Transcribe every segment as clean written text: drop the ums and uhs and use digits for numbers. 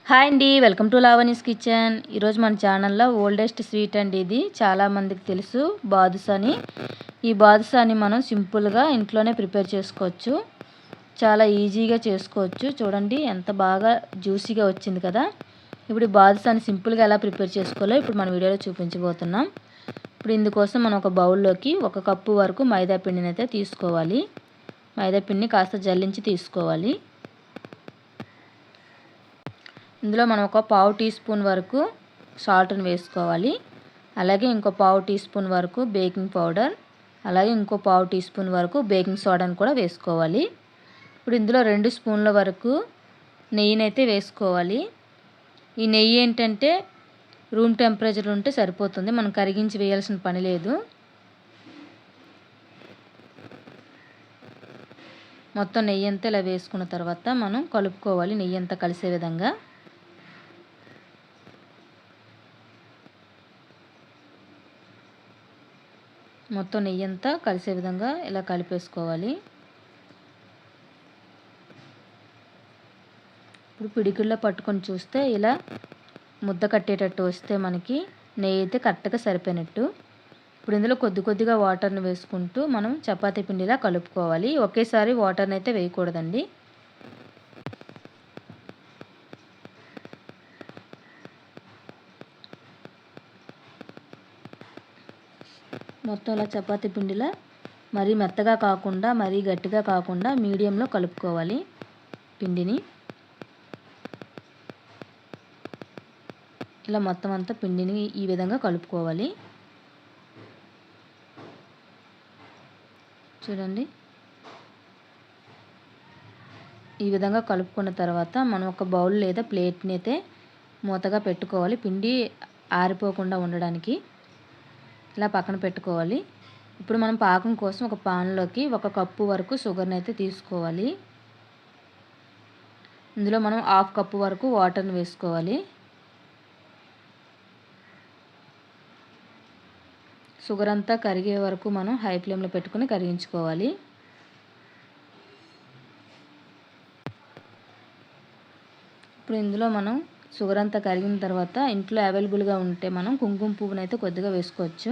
Hi అండి, welcome to లావణీస్ kitchen. ఈరోజు మన ఛానల్లో ఓల్డెస్ట్ స్వీట్ అండి. ఇది చాలామందికి తెలుసు, బాదుషాని. ఈ బాదుషాని మనం సింపుల్గా ఇంట్లోనే ప్రిపేర్ చేసుకోవచ్చు. చాలా ఈజీగా చేసుకోవచ్చు. చూడండి ఎంత బాగా జ్యూసీగా వచ్చింది కదా. ఇప్పుడు ఈ బాదుషాని సింపుల్గా ఎలా ప్రిపేర్ చేసుకోవాలో ఇప్పుడు మన వీడియోలో చూపించబోతున్నాం. ఇప్పుడు ఇందుకోసం మనం ఒక బౌల్లోకి 1 కప్పు వరకు మైదా పిండిని అయితే తీసుకోవాలి. మైదా పిండిని కాస్త జల్లించి తీసుకోవాలి. ఇందులో మనం ఒక పావు టీ స్పూన్ వరకు సాల్ట్ని వేసుకోవాలి. అలాగే ఇంకో పావు టీ స్పూన్ వరకు బేకింగ్ పౌడర్, అలాగే ఇంకో పావు టీ స్పూన్ వరకు బేకింగ్ సోడాని కూడా వేసుకోవాలి. ఇప్పుడు ఇందులో 2 స్పూన్ల వరకు నెయ్యినైతే వేసుకోవాలి. ఈ నెయ్యి ఏంటంటే రూమ్ టెంపరేచర్ ఉంటే సరిపోతుంది, మనం కరిగించి వేయాల్సిన పని లేదు. మొత్తం నెయ్యి అంతా ఇలా వేసుకున్న తర్వాత మనం కలుపుకోవాలి, నెయ్యి అంతా కలిసే విధంగా. మొత్తం నెయ్యి అంతా కలిసే విధంగా ఇలా కలిపేసుకోవాలి. ఇప్పుడు పిడికిల్లో పట్టుకొని చూస్తే ఇలా ముద్ద కట్టేటట్టు వస్తే మనకి నెయ్యి అయితే కరెక్ట్గా సరిపోయినట్టు. ఇప్పుడు ఇందులో కొద్దిగా వాటర్ని వేసుకుంటూ మనం చపాతీ పిండిలా కలుపుకోవాలి. ఒకేసారి వాటర్ని అయితే వేయకూడదండి. మొత్తం ఇలా చపాతీ పిండిలా మరీ మెత్తగా కాకుండా మరీ గట్టిగా కాకుండా మీడియంలో కలుపుకోవాలి పిండిని. ఇలా మొత్తం అంతా పిండిని ఈ విధంగా కలుపుకోవాలి. చూడండి, ఈ విధంగా కలుపుకున్న తర్వాత మనం ఒక బౌల్ లేదా ప్లేట్ని అయితే మూతగా పెట్టుకోవాలి, పిండి ఆరిపోకుండా ఉండడానికి. ఇలా పక్కన పెట్టుకోవాలి. ఇప్పుడు మనం పాకం కోసం ఒక పాన్లోకి 1 కప్పు వరకు షుగర్ని అయితే తీసుకోవాలి. ఇందులో మనం 1/2 కప్పు వరకు వాటర్ని వేసుకోవాలి. షుగర్ అంతా కరిగే వరకు మనం హై ఫ్లేమ్లో పెట్టుకుని కరిగించుకోవాలి. ఇప్పుడు ఇందులో మనం షుగర్ అంతా కరిగిన తర్వాత ఇంట్లో అవైలబుల్గా ఉంటే మనం కుంకుమ పువ్వుని అయితే కొద్దిగా వేసుకోవచ్చు,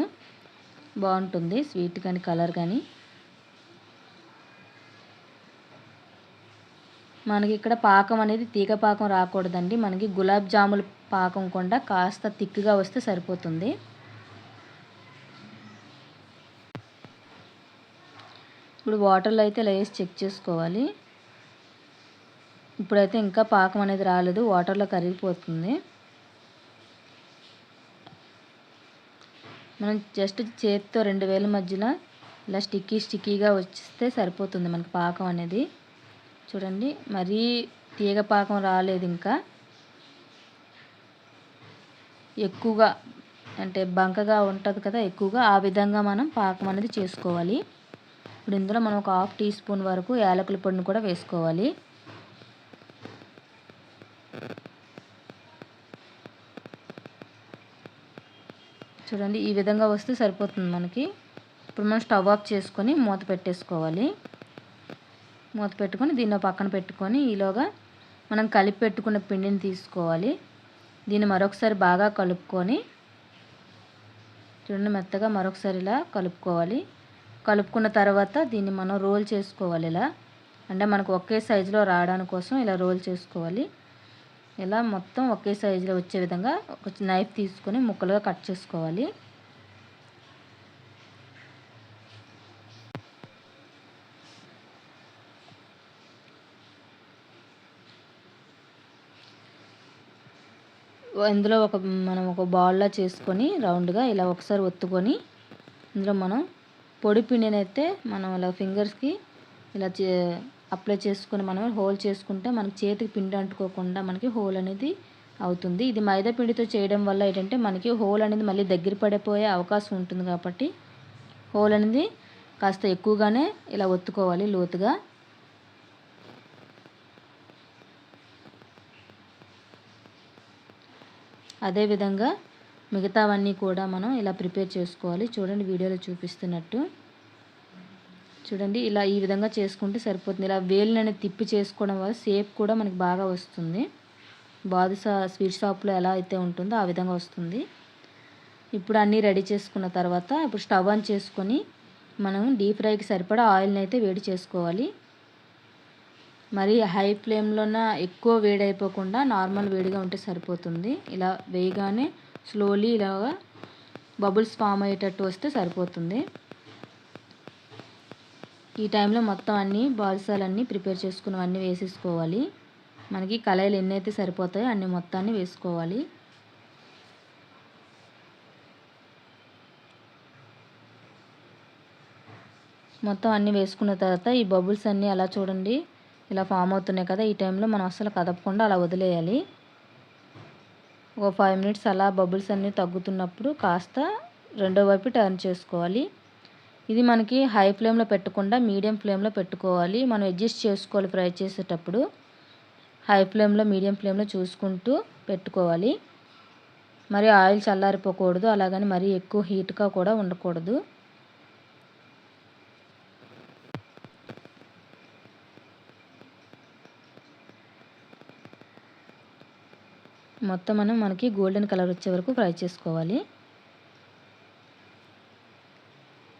బాగుంటుంది స్వీట్ కానీ కలర్ కానీ. మనకి ఇక్కడ పాకం అనేది తీగ పాకం రాకూడదండి, మనకి గులాబ్ జాముల పాకం కూడా కాస్త థిక్గా వస్తే సరిపోతుంది. ఇప్పుడు వాటర్లో అయితే ఇలా వేసి చెక్ చేసుకోవాలి. ఇప్పుడైతే ఇంకా పాకం అనేది రాలేదు, వాటర్లో కరిగిపోతుంది. మనం జస్ట్ చేతితో 2 వేల మధ్యలో ఇలా స్టిక్కీగా వస్తే సరిపోతుంది మనకి పాకం అనేది. చూడండి, మరీ తీగ పాకం రాలేదు, ఇంకా ఎక్కువగా అంటే బంకగా ఉంటుంది కదా ఎక్కువగా, ఆ విధంగా మనం పాకం అనేది చేసుకోవాలి. ఇప్పుడు ఇందులో మనం ఒక 1/2 టీ స్పూన్ వరకు యాలకుల పొడిని కూడా వేసుకోవాలి. చూడండి, ఈ విధంగా వస్తే సరిపోతుంది మనకి. ఇప్పుడు మనం స్టవ్ ఆఫ్ చేసుకొని మూత పెట్టేసుకోవాలి. మూత పెట్టుకొని దీన్ని పక్కన పెట్టుకొని ఈలోగా మనం కలిపి పెట్టుకున్న పిండిని తీసుకోవాలి. దీన్ని మరొకసారి బాగా కలుపుకొని చూడండి, మెత్తగా మరొకసారి ఇలా కలుపుకోవాలి. కలుపుకున్న తర్వాత దీన్ని మనం రోల్ చేసుకోవాలి. ఇలా అంటే మనకు ఒకే సైజులో రావడానికి కోసం ఇలా రోల్ చేసుకోవాలి. ఇలా మొత్తం ఒకే సైజులో వచ్చే విధంగా ఒక నైఫ్ తీసుకొని ముక్కలుగా కట్ చేసుకోవాలి. ఇందులో మనం ఒక బాల్లా చేసుకొని రౌండ్గా ఇలా ఒకసారి ఒత్తుకొని ఇందులో మనం పొడి పిండిని అయితే మనం ఇలా ఫింగర్స్కి ఇలా అప్లై చేసుకొని మనం హోల్ చేసుకుంటే మనకి చేతికి పిండి అంటుకోకుండా మనకి హోల్ అనేది అవుతుంది. ఇది మైదా పిండితో చేయడం వల్ల ఏంటంటే మనకి హోల్ అనేది మళ్ళీ దగ్గర పడిపోయే అవకాశం ఉంటుంది, కాబట్టి హోల్ అనేది కాస్త ఎక్కువగానే ఇలా ఒత్తుకోవాలి లోతుగా. అదేవిధంగా మిగతావన్నీ కూడా మనం ఇలా ప్రిపేర్ చేసుకోవాలి. చూడండి, వీడియోలో చూపిస్తున్నట్టు. చూడండి, ఇలా ఈ విధంగా చేసుకుంటే సరిపోతుంది. ఇలా వేలుని అనేది తిప్పి చేసుకోవడం వల్ల షేప్ కూడా మనకి బాగా వస్తుంది. బాదుషా స్వీట్ షాప్లో ఎలా అయితే ఉంటుందో ఆ విధంగా వస్తుంది. ఇప్పుడు అన్నీ రెడీ చేసుకున్న తర్వాత ఇప్పుడు స్టవ్ ఆన్ చేసుకొని మనం డీప్ ఫ్రైకి సరిపడా ఆయిల్ని అయితే వేడి చేసుకోవాలి. మరి హై ఫ్లేమ్లోన ఎక్కువ వేడి అయిపోకుండా నార్మల్ వేడిగా ఉంటే సరిపోతుంది. ఇలా వేయగానే స్లోలీ ఇలాగా బబుల్స్ ఫామ్ అయ్యేటట్టు వస్తే సరిపోతుంది. ఈ టైంలో మొత్తం అన్నీ బాదుషాలన్నీ ప్రిపేర్ చేసుకున్నవన్నీ వేసేసుకోవాలి. మనకి కళాయిలు ఎన్ని అయితే సరిపోతాయో అన్ని మొత్తాన్ని వేసుకోవాలి. మొత్తం అన్నీ వేసుకున్న తర్వాత ఈ బబుల్స్ అన్నీ అలా చూడండి ఇలా ఫామ్ అవుతున్నాయి కదా, ఈ టైంలో మనం అస్సలు కదపకుండా అలా వదిలేయాలి. ఒక 5 మినిట్స్ అలా బబుల్స్ అన్నీ తగ్గుతున్నప్పుడు కాస్త రెండో వైపు టర్న్ చేసుకోవాలి. ఇది మనకి హై ఫ్లేమ్లో పెట్టకుండా మీడియం ఫ్లేమ్లో పెట్టుకోవాలి. మనం అడ్జస్ట్ చేసుకోవాలి ఫ్రై చేసేటప్పుడు. హై ఫ్లేమ్లో మీడియం ఫ్లేమ్లో చూసుకుంటూ పెట్టుకోవాలి. మరి ఆయిల్ చల్లారిపోకూడదు, అలాగని మరీ ఎక్కువ హీట్గా కూడా ఉండకూడదు. మొత్తం మనకి గోల్డెన్ కలర్ వచ్చే వరకు ఫ్రై చేసుకోవాలి.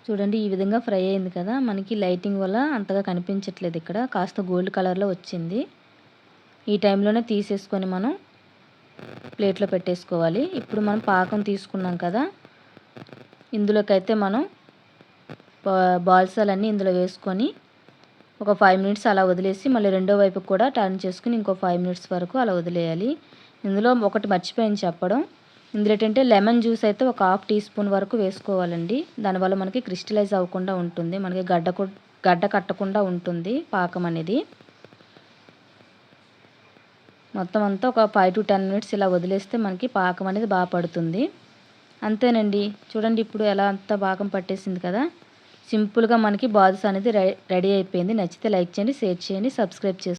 చూడండి ఈ విధంగా ఫ్రై అయింది కదా, మనకి లైటింగ్ వల్ల అంతగా కనిపించట్లేదు, ఇక్కడ కాస్త గోల్డ్ కలర్లో వచ్చింది. ఈ టైంలోనే తీసేసుకొని మనం ప్లేట్లో పెట్టేసుకోవాలి. ఇప్పుడు మనం పాకం తీసుకున్నాం కదా, ఇందులోకైతే మనం బాల్సాలన్నీ ఇందులో వేసుకొని ఒక 5 మినిట్స్ అలా వదిలేసి మళ్ళీ రెండో వైపు కూడా టర్న్ చేసుకుని ఇంకో 5 మినిట్స్ వరకు అలా వదిలేయాలి. ఇందులో ఒకటి మర్చిపోయింది చెప్పడం, ఇందులో ఏంటంటే లెమన్ జ్యూస్ అయితే ఒక 1/2 టీ స్పూన్ వరకు వేసుకోవాలండి. దానివల్ల మనకి క్రిస్టలైజ్ అవ్వకుండా ఉంటుంది, మనకి గడ్డ కట్టకుండా ఉంటుంది పాకం అనేది. మొత్తం అంతా ఒక 5 to 10 మినిట్స్ ఇలా వదిలేస్తే మనకి పాకం అనేది బాగా పడుతుంది. అంతేనండి, చూడండి ఇప్పుడు ఎలా అంతా పాకం పట్టేసింది కదా. సింపుల్గా మనకి బాదుషా అనేది రెడీ అయిపోయింది. నచ్చితే లైక్ చేయండి, షేర్ చేయండి, సబ్స్క్రైబ్ చేసుకోండి.